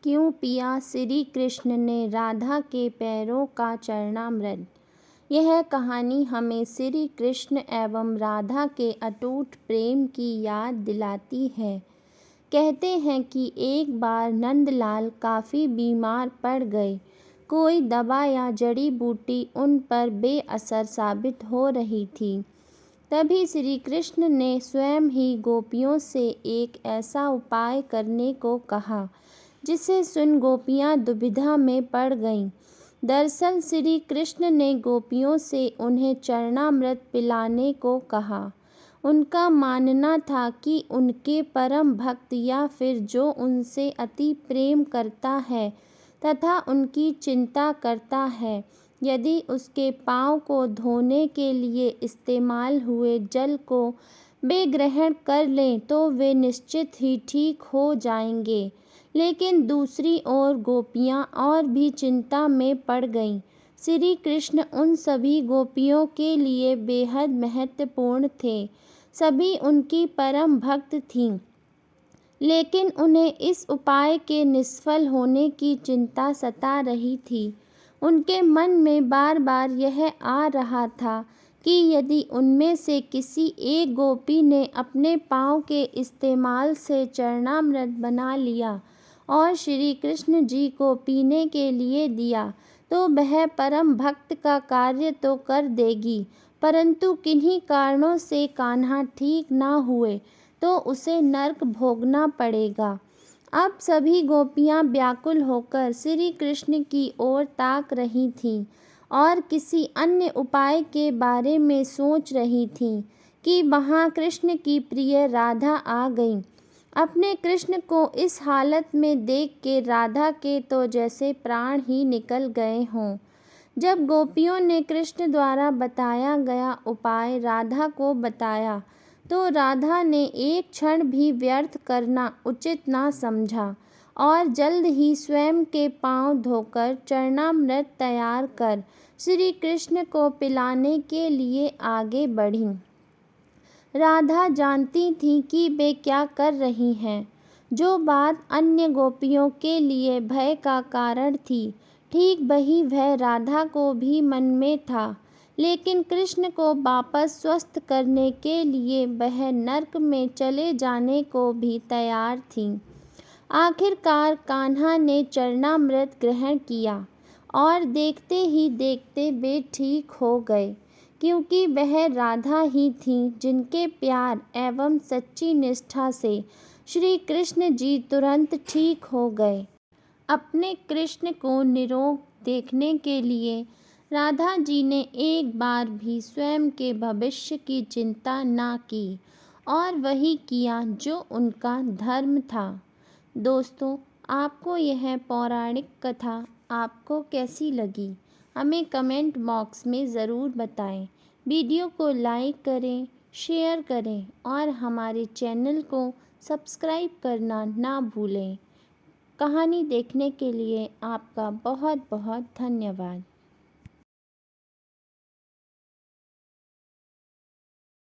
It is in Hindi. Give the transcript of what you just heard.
क्यों पिया श्री कृष्ण ने राधा के पैरों का चरणामृत। यह कहानी हमें श्री कृष्ण एवं राधा के अटूट प्रेम की याद दिलाती है। कहते हैं कि एक बार नंदलाल काफ़ी बीमार पड़ गए। कोई दवा या जड़ी बूटी उन पर बेअसर साबित हो रही थी। तभी श्री कृष्ण ने स्वयं ही गोपियों से एक ऐसा उपाय करने को कहा जिसे सुन गोपियाँ दुविधा में पड़ गईं। दरअसल श्री कृष्ण ने गोपियों से उन्हें चरणामृत पिलाने को कहा। उनका मानना था कि उनके परम भक्त या फिर जो उनसे अति प्रेम करता है तथा उनकी चिंता करता है, यदि उसके पाँव को धोने के लिए इस्तेमाल हुए जल को वे ग्रहण कर लें तो वे निश्चित ही ठीक हो जाएंगे। लेकिन दूसरी ओर गोपियाँ और भी चिंता में पड़ गईं। श्री कृष्ण उन सभी गोपियों के लिए बेहद महत्वपूर्ण थे। सभी उनकी परम भक्त थीं, लेकिन उन्हें इस उपाय के निष्फल होने की चिंता सता रही थी। उनके मन में बार बार यह आ रहा था कि यदि उनमें से किसी एक गोपी ने अपने पाँव के इस्तेमाल से चरणामृत बना लिया और श्री कृष्ण जी को पीने के लिए दिया तो वह परम भक्त का कार्य तो कर देगी, परंतु किन्हीं कारणों से कान्हा ठीक ना हुए तो उसे नर्क भोगना पड़ेगा। अब सभी गोपियाँ व्याकुल होकर श्री कृष्ण की ओर ताक रही थीं और किसी अन्य उपाय के बारे में सोच रही थीं कि वहाँ कृष्ण की प्रिय राधा आ गई। अपने कृष्ण को इस हालत में देख के राधा के तो जैसे प्राण ही निकल गए हों। जब गोपियों ने कृष्ण द्वारा बताया गया उपाय राधा को बताया तो राधा ने एक क्षण भी व्यर्थ करना उचित ना समझा और जल्द ही स्वयं के पांव धोकर चरणामृत तैयार कर श्री कृष्ण को पिलाने के लिए आगे बढ़ीं। राधा जानती थी कि वे क्या कर रही हैं। जो बात अन्य गोपियों के लिए भय का कारण थी, ठीक वही भय राधा को भी मन में था। लेकिन कृष्ण को वापस स्वस्थ करने के लिए वह नर्क में चले जाने को भी तैयार थीं। आखिरकार कान्हा ने चरणामृत ग्रहण किया और देखते ही देखते वे ठीक हो गए, क्योंकि वह राधा ही थीं जिनके प्यार एवं सच्ची निष्ठा से श्री कृष्ण जी तुरंत ठीक हो गए। अपने कृष्ण को निरोग देखने के लिए राधा जी ने एक बार भी स्वयं के भविष्य की चिंता ना की और वही किया जो उनका धर्म था। दोस्तों, आपको यह पौराणिक कथा आपको कैसी लगी, हमें कमेंट बॉक्स में ज़रूर बताएं। वीडियो को लाइक करें, शेयर करें और हमारे चैनल को सब्सक्राइब करना ना भूलें। कहानी देखने के लिए आपका बहुत बहुत धन्यवाद।